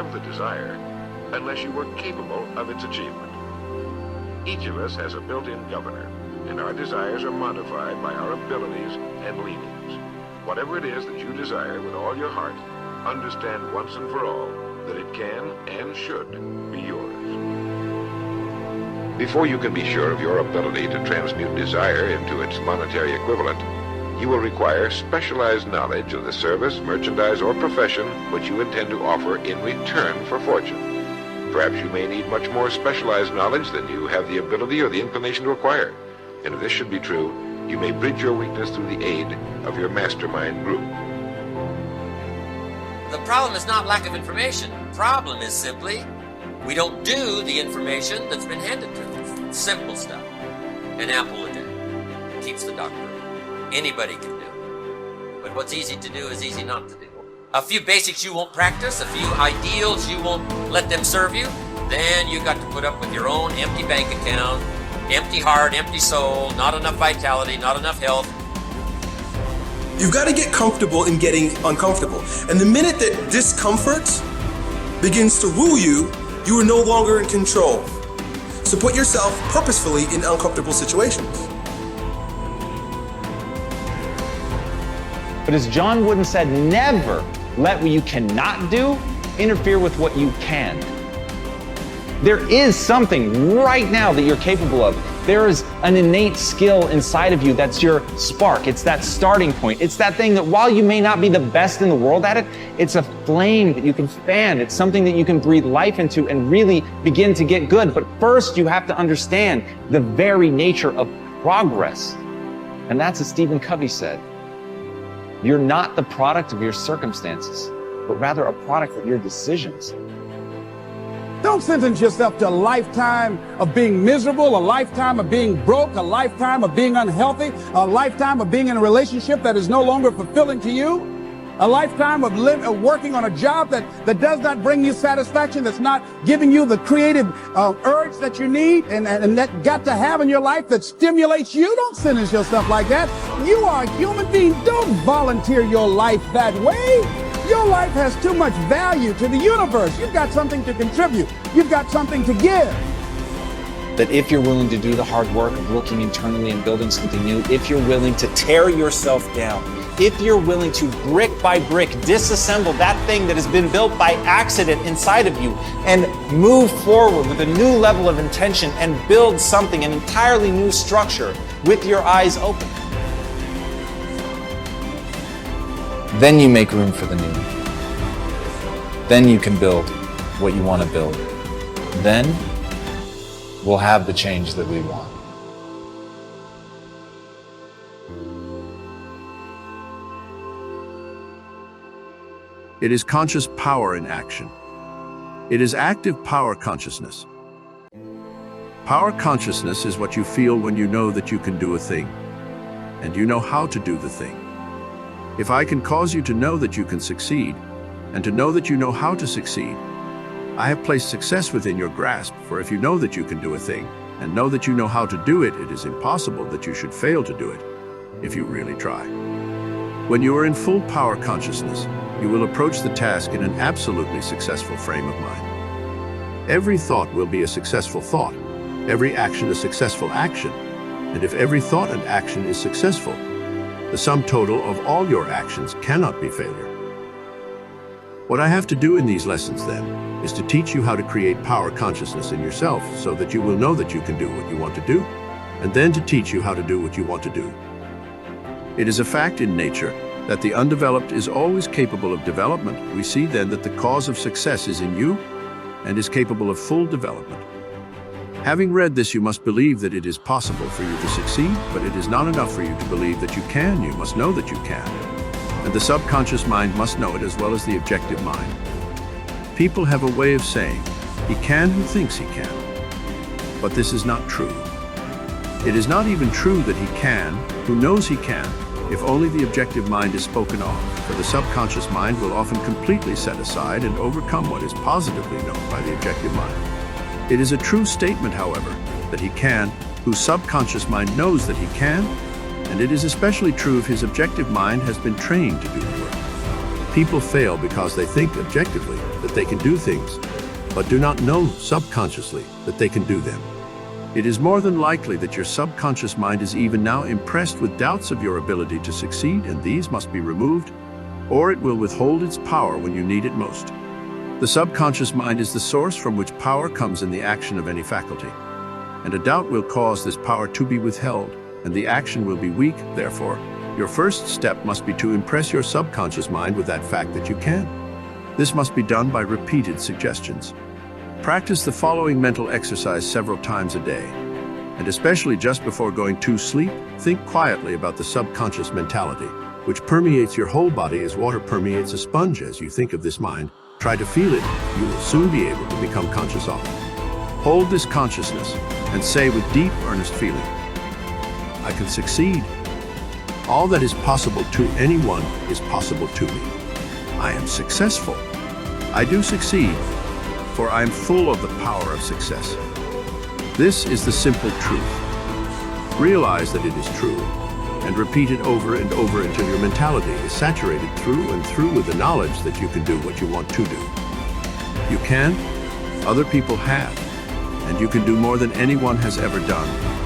have the desire unless you were capable of its achievement. Each of us has a built-in governor, and our desires are modified by our abilities and leanings. Whatever it is that you desire with all your heart, understand once and for all that it can and should be yours. Before you can be sure of your ability to transmute desire into its monetary equivalent, you will require specialized knowledge of the service, merchandise, or profession which you intend to offer in return for fortune. Perhaps you may need much more specialized knowledge than you have the ability or the inclination to acquire. And if this should be true, you may bridge your weakness through the aid of your mastermind group. The problem is not lack of information. The problem is simply we don't do the information that's been handed to us. Simple stuff. An apple a day keeps the doctor away. Anybody can do. But what's easy to do is easy not to do. A few basics you won't practice, a few ideals you won't let them serve you, then you got to put up with your own empty bank account, empty heart, empty soul, not enough vitality, not enough health. You've got to get comfortable in getting uncomfortable. And the minute that discomfort begins to rule you, you are no longer in control. So put yourself purposefully in uncomfortable situations. But as John Wooden said, never let what you cannot do interfere with what you can. There is something right now that you're capable of. There is an innate skill inside of you that's your spark. It's that starting point. It's that thing that while you may not be the best in the world at it, it's a flame that you can fan. It's something that you can breathe life into and really begin to get good. But first, you have to understand the very nature of progress. And that's what Stephen Covey said. You're not the product of your circumstances, but rather a product of your decisions. Don't sentence yourself to a lifetime of being miserable, a lifetime of being broke, a lifetime of being unhealthy, a lifetime of being in a relationship that is no longer fulfilling to you, a lifetime of working on a job that does not bring you satisfaction, that's not giving you the creative urge that you need and that got to have in your life that stimulates you. Don't sentence yourself like that. You are a human being. Don't volunteer your life that way. Your life has too much value to the universe. You've got something to contribute. You've got something to give. That if you're willing to do the hard work of looking internally and building something new, if you're willing to tear yourself down, if you're willing to brick by brick disassemble that thing that has been built by accident inside of you and move forward with a new level of intention and build something, an entirely new structure with your eyes open, then you make room for the new. Then you can build what you want to build. Then we'll have the change that we want. It is conscious power in action. It is active power consciousness. Power consciousness is what you feel when you know that you can do a thing, and you know how to do the thing. If I can cause you to know that you can succeed, and to know that you know how to succeed, I have placed success within your grasp, for if you know that you can do a thing, and know that you know how to do it, it is impossible that you should fail to do it, if you really try. When you are in full power consciousness, you will approach the task in an absolutely successful frame of mind. Every thought will be a successful thought, every action a successful action, and if every thought and action is successful, the sum total of all your actions cannot be failure. What I have to do in these lessons, then, is to teach you how to create power consciousness in yourself so that you will know that you can do what you want to do, and then to teach you how to do what you want to do. It is a fact in nature that the undeveloped is always capable of development. We see then that the cause of success is in you and is capable of full development. Having read this, you must believe that it is possible for you to succeed, but it is not enough for you to believe that you can. You must know that you can. And the subconscious mind must know it as well as the objective mind. People have a way of saying, he can who thinks he can. But this is not true. It is not even true that he can, who knows he can, if only the objective mind is spoken of, for the subconscious mind will often completely set aside and overcome what is positively known by the objective mind. It is a true statement, however, that he can, whose subconscious mind knows that he can, and it is especially true if his objective mind has been trained to do the work. People fail because they think objectively that they can do things, but do not know subconsciously that they can do them. It is more than likely that your subconscious mind is even now impressed with doubts of your ability to succeed, and these must be removed, or it will withhold its power when you need it most. The subconscious mind is the source from which power comes in the action of any faculty, and a doubt will cause this power to be withheld, and the action will be weak. Therefore, your first step must be to impress your subconscious mind with that fact that you can. This must be done by repeated suggestions. Practice the following mental exercise several times a day, and especially just before going to sleep, think quietly about the subconscious mentality, which permeates your whole body as water permeates a sponge. As you think of this mind, try to feel it. You will soon be able to become conscious of it. Hold this consciousness and say with deep, earnest feeling, I can succeed. All that is possible to anyone is possible to me. I am successful. I do succeed, for I am full of the power of success. This is the simple truth. Realize that it is true, and repeat it over and over until your mentality is saturated through and through with the knowledge that you can do what you want to do. You can, other people have, and you can do more than anyone has ever done.